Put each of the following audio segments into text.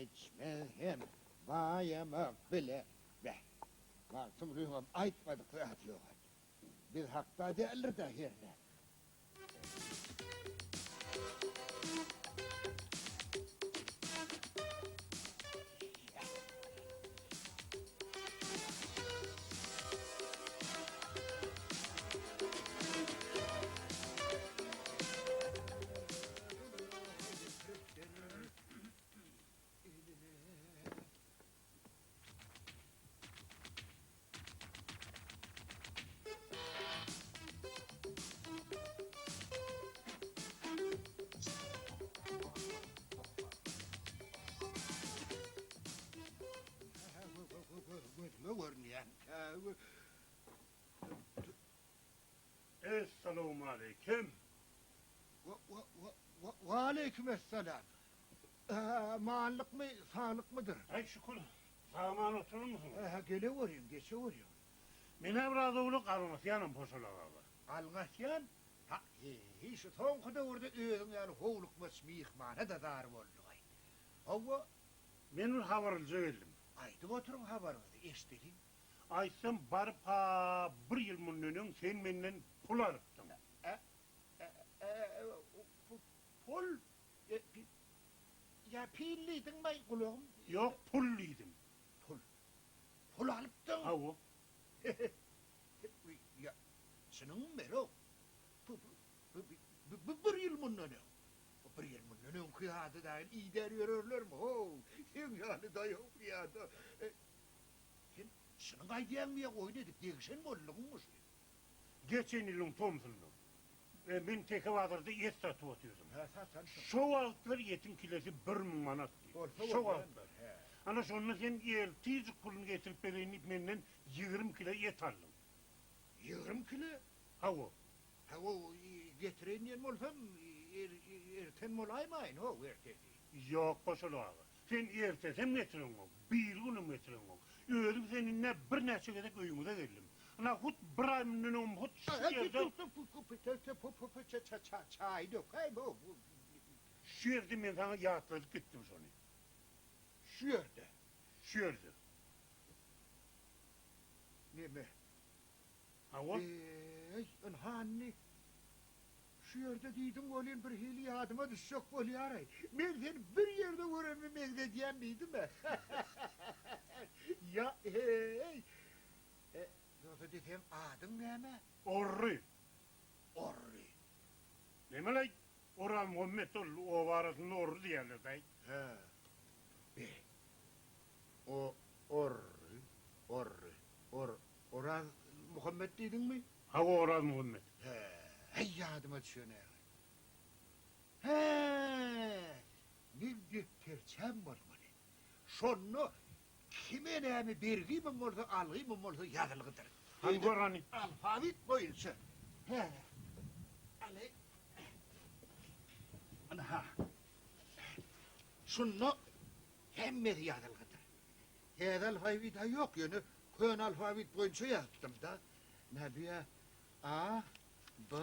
geçmeyem bayamak bile be. Varsım rühum aytmadık rahat yok. Bir hakta değerler de yerine. Gözüme görünüyen. Esselamu aleyküm. Ve aleykümselam. Mağallık mı, sağlık mıdır? Ay şükür. Sağman oturur musun? Geliveriyorum, geçiveriyorum. Minevradoğlu karınız yanım poşula abi. Alnasyan, ha, hiç son kadar orada öğün yani hovluk mı smihmane da dar oldu. Hava, Menül havarılcı geldim. aydı oturun haberinizi, eşitleyin. Aytsam barıp ha bir yıl münnünün sen menden pul alıptın. Pol, ya pilliydin mi kulağım? Yok pulliydim. Pol alıptın. Ha o. Ya, senin mero. Bir yıl münnünün. Bir yıl münnünün kıyadı dahil iyi deriyörürler mi? Ho, yani da yok ya da. Senin aydiyen miye oynadık, değişen mi oğlummuş? Geçen yılın tomsunlu. Ben teke vadırda et satı otuyordum. Sen. Şu altlar yetim kilesi 1000 manat. Şu altlar. Ana sonra sen tizik pulunu getirip bereynip menden 20 kilo et aldım. 20 kilo? Ha o. Ha o getirenin molfam erten molaymayın o ertesi. Yok poşulu ağa. Sen ertesem getirin o. Bir günüm getirin o. Öğredim seninle bir neçe gedek öyümüze geldim. Ana hut bıramının hut şu yerde... Çay dök, hay bu. Şu yerde ben sana yağatladık gittim sonra. Şu yerde. Şu yerde. Ne mi? Ha o? Hanni. Şu yerde dedim olayım bir hili yadıma düşecek oluyor aray. Ben seni bir yerde göremem de diyen miydim ben? Ya hey. Yoksa desem adın ne mi? Orri. Orri. Ne mi lan? Orhan Muhammed o varasında orri diyorlar day. He. Be. O orri. Orhan Muhammed dedin mi? Ha o Orhan Muhammed. He. Hey yadıma düşüyor ne? He. Ne götüreceğim olmalı. Şunu kime ne mi birgi mi oldu, algı mı oldu yazılıdır. Hangi Orhan'ı? Alfabet boyunca. He. Ali. Ana. Şunu hem yazılıdır. Her alfabet yok yani. Kön alfabet boyunca yazdım da. Ne diye? A, B,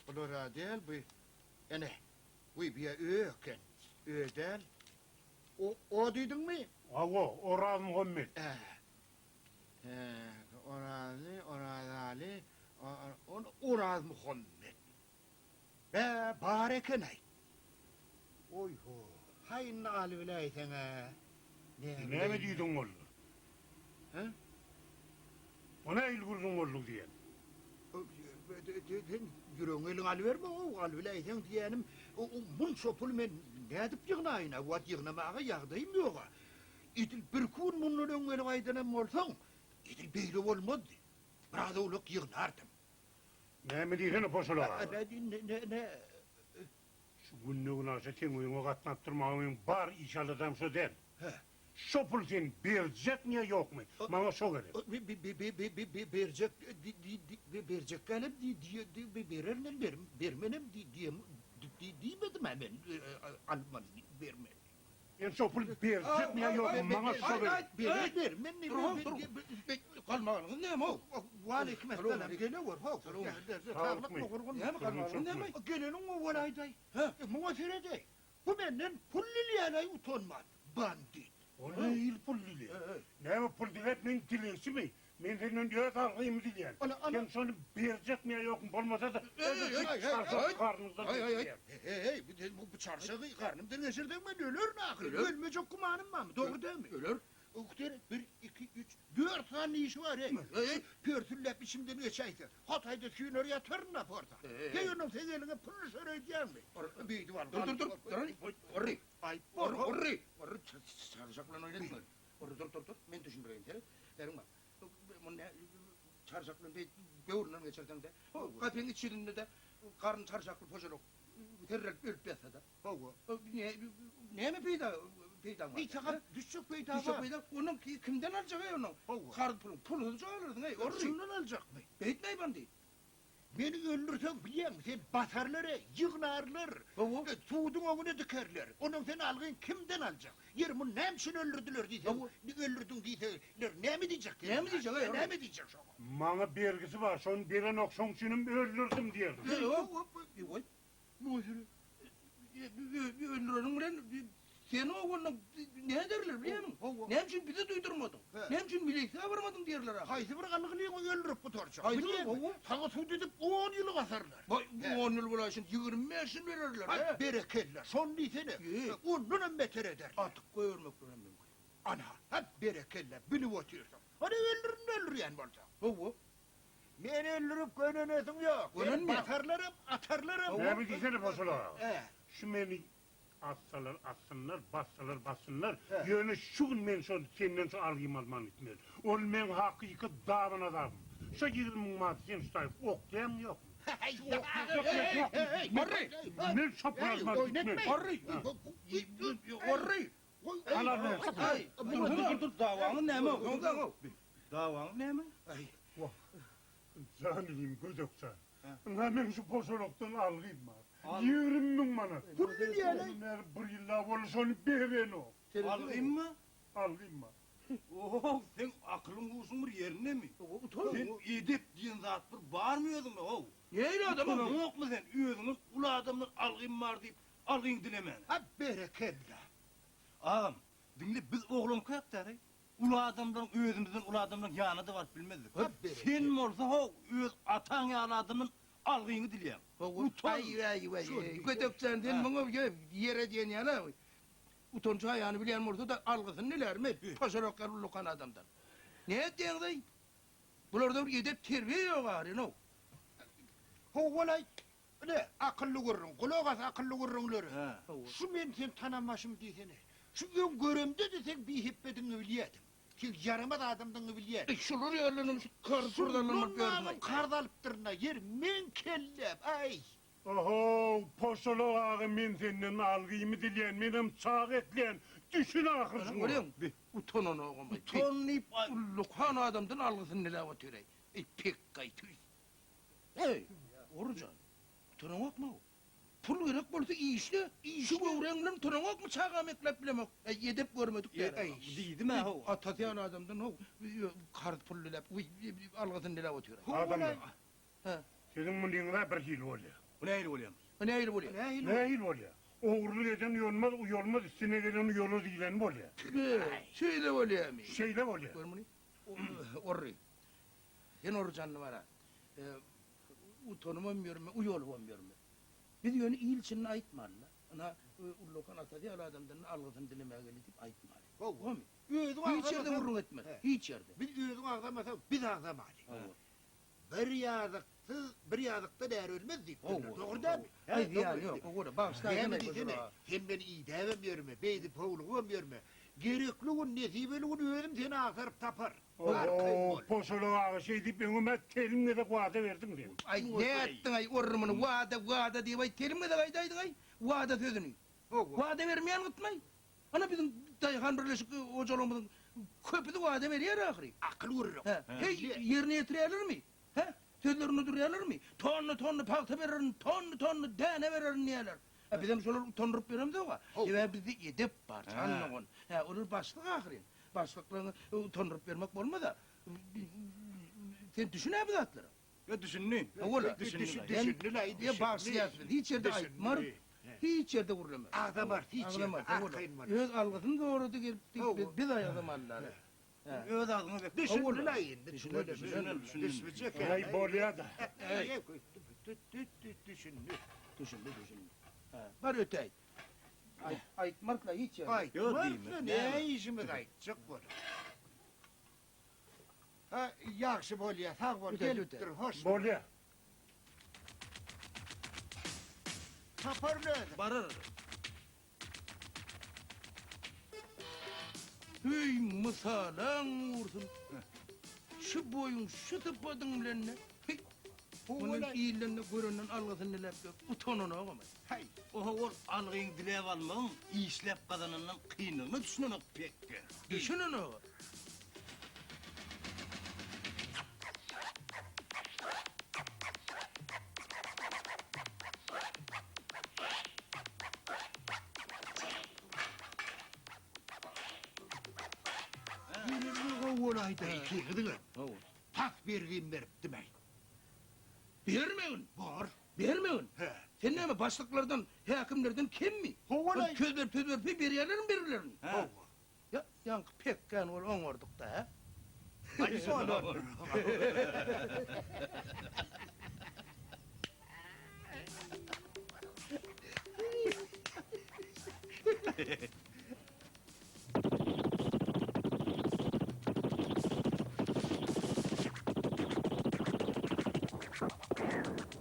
Floradel, bu. Yani. Bu bir öken. Ödel. O dedin mi? Ha o Orhan Muhammed. Orazali, Uraz Muhammed. Be barekenay. Oy ho. Hayın ali vilayetine. Ne mi diydin oğlu? He? Ona ilgurdun oğlu diyen. Yürüyün elin ali verme o ali vilayeten diyenim. Mun sopul men ne edip yığınayına, vat yığınamağa yağdayım yok. İdil bir kun munun elin aydanam olsan, idil beyli olmadı. Burada oluk yığınardım. Ne mi diydin poşulu ağa? Ne? Şu günlüğün arsa sen uyuma katlattırmağın bar işalıdam şu der. He. Şopul sen bercek niye yok mu? Bana şu gerek. Bercek gelip verirler vermenem diyemedim hemen Alman vermem. En şopul bercek niye yok mu? Bana şu gerek. Vermem. Kalmağınız ne mi o? Aleyküm selam geliyor. Sağlık mı kurgun? Ne mi kalmağınız ne mi? Gelenin o olayday. Muğafirede. Bu benden pullili yanay utanmaz. bandit. O ne il pul dili? Ne o pul dili hep men dilesi mi? Men senin göğe algıyımı dileyen. Sen sonra verecek mi yok mu? Olmasa da karnınızdan Hey, bu çarşafı karnımdan geçirdim ben ölür nakıl. Ölmeyecek kumanım var mı? Doğru değil mi? Ölür. Ukter 1, 2, 3, 4 tane işi var he. Pörtüllep içimden geçeydi. Hatay'da suyun oraya tırnap orada. Geyonum sen eline pulunu söyleyeceğim mi? Büyüdü var. Dur. Orri. Ay, Orri. Çarşafla oynatma. Dur. Ben düşünürüm seni. Derim bak. Bu ne? Çarşafla bir göğürle geçirsen de. O kapının içinde de karın çarşaflı poşalok. Terrek ölüp yatsa da. Ne mi peyda var? Bir takım düşük peyda Düşük var. peyda. Onun kimden alacak ya onun? Karın pulunu alırdın ey. Orri. Şundan alacak mı? Beytmey bandi. Beni öldürsen biliyor musun? Sen batarları, yığınarlar. Tuğdun onu dikerler. Onun sen algın kimden alacak? Yerimin ne için öldürdüler diyse, öldürdün diyseler ne mi diyecek? Ne mi diyecek? Ne mi diyecek sana? Bana bergisi var. Son beren okşonçunum öldürdüm diyelim. Bir öldürelim ulan. Seni oğlunla ne derler biliyor musun? Ne için bizi duydurmadın? Ne için miliseye varmadın derler ha? Haydi bir kanlıqlığını öldürüp bu torçak. Haydi Biliyor musun? baba. Sana su dedip 10 yılı kasarlar. Bu 10 yıl bulaşın 25 yıl verirler ha? Ay berekeller, son diysene. Onunla beter eder. Atık koyurmak duran ben koy. Ana, hep berekeller, bilip oturuyorsun. Hani öldürün yani burada. Baba. Beni öldürüp gönünesin yok. Gönün mü? Batarlarım, atarlarım. Ne mi diyesene Posula? He. Şu beni atsınlar, bassınlar. Yönü şu gün men son senden son algıyım alman etmez. Ol men hakiki davan adamım. Şu 20 mat sen tutayım, oklayam yok. Marri. Ne çaprazmaz gitmez. Orri. Allah ne? Ay. Dur. Davanın ne mi? Davanın ne mi? Canım gözükse. Hemen şu posoluktan algıyım var. 20 manat. Pullu yani. Onlar bir yılla olursa beren o. Alayım mı? Algıyım var. Oh, sen aklın olsun bir yerine mi? Sen edep diyen zat bir bağırmıyordun mu? Oh. Neyle adamın yok mu sen? Üyediniz, ula adamın algın var deyip algın dilemen. Hep berekeller. Ağam, dinle biz oğlum koyak derey. Ula adamdan, özümüzün ula adamdan yanı da var bilmezdik. Tabii. Sen mi olsa ho, öz atan yanı adamın algını dileyen. Vay. Kötüksen den bana yere diyen yana. Utoncu ayağını bilen mordu da algısını neler mi? Paşaroklar ulukan adamdan. Ne ettiğin dey? Bularda bir edep terbiye yok ağrı, no? Hoğolay. Ne? Akıllı görürün. Kulağız akıllı görürünleri. Ha. Şu men sen tanımaşım diysene. Şu ön görümde de sen bir hippedin övliyedim. Sen yarıma da adamdan övliyedim. Şulur yerlerim şu kırdanımı görmeyin. Kardalıptırına yer men kellem. Ay. Oho, posolo ağı men senden algıyımı dileyen, benim çağ etleyen, düşün ahırsın. Görüyor musun? Utonun oğlum. Tonlayıp Ulukan adamdan algısını neler atıyor. Pek kaytı. Hey, Orucan. Utonun yok mu? Pul gerek bolsa işle. Şu öğrenlen utonun yok mu çağam eklep bilemek. Yedip görmedik der. Deydi mi ho? Atatyan adamdan o kart pul lep algısını neler atıyor. Adam Ha. senin bu dinle bir hil oluyor. Bu neyle oluyormuş? Ne ayrı oluyor? Ne hil oluyor? Uğurlu eden uyolmaz, üstüne gelen yolu dilen oluyor. Şöyle oluyor mu? Şeyle oluyor. Görmüyor musun? Orri. Sen orucanlı var ha. Utonum olmuyorum, uyol olmuyorum. Bir diyor ilçinin ayıtma Allah. Ana ullokan atadı ya adamdan algısını dilemeye gelip ayıtma. Hoğol. Hiç yerde vurun etme. Hiç yerde. Bir üyüdün ağzamasa biz ağzamayız. Bir yazıkta değer ölmez deyip. Doğru değil mi? Haydi ya yok. O da bak Değil mi işte. diyesene? Sen beni iyi devemiyor mu? Beydi povluğum mu? Gerekliğin nesibeliğin öğüm seni ağzarıp tapar. Oho, posolo ağı şey deyip önüme telimle de kuada verdin diye. Ay ne ettin ay ormunu vada diye vay terimle de kaydaydın ay. Vada sözünü. Vada vermeyen gitmay. Ana bizim dayıhan birleşik hocalığımızın köpüdü vada veriyor ahiri. Akıl vururum. Hey yerine yetirebilir mi? He? Sözlerini duruyorlar mı? Tonlu palta verir, tonlu dene verir niyeler. Bizim şöyle tondurup veririm de o. Ve bizi edip var canlığın. Onun başlık ahirin. Başlıklarını tondurup vermek olma da. Sen düşün abi zatları. Ya düşünün. Ola. Düşünün. Ya bağışlayasın. Hiç yerde ayıtmar. hiç yerde vurulamaz. Adam var, hiç Ağlamaz, yerde, ağlamaz. arkayın var. Öz algısını doğrudu gelip Doğru. biz ayağım Allah'ını. Öz adını bek. Düşünün ayın. Düşünün. Ay bolya da. Düşünün. Düşündü. Var ötey. Ay markla hiç yerde. Ay, Yok var değil mi? mı? Ne işimiz aytacak var. Ha, yaxşı bolya, sağ bol, Öte, gelip öte. durun, hoş. Bolya. Tapar ne? Barır. Hüy misalan vursun. Şu boyun şu tıpadın bilen ne? Hey, bunun iyiliğini görünen algısını lep yok. Utanını oğamaz. Hay, Oha ol algıyın dileğe almağın işlep kazanandan kıynığını düşünemek pekki. Düşünün o. yürürlüğü olaydı iki gıdığı. Tak bir gün verip demeyin. Vermeyin. Var. Vermeyin. He. Sen ne mi başlıklardan, hakimlerden kim mi? Hovalay. Köz ver, verirlerin verirlerin. Ha. Ya, yankı pekkan ol, onorduk da ha. Hadi sonra.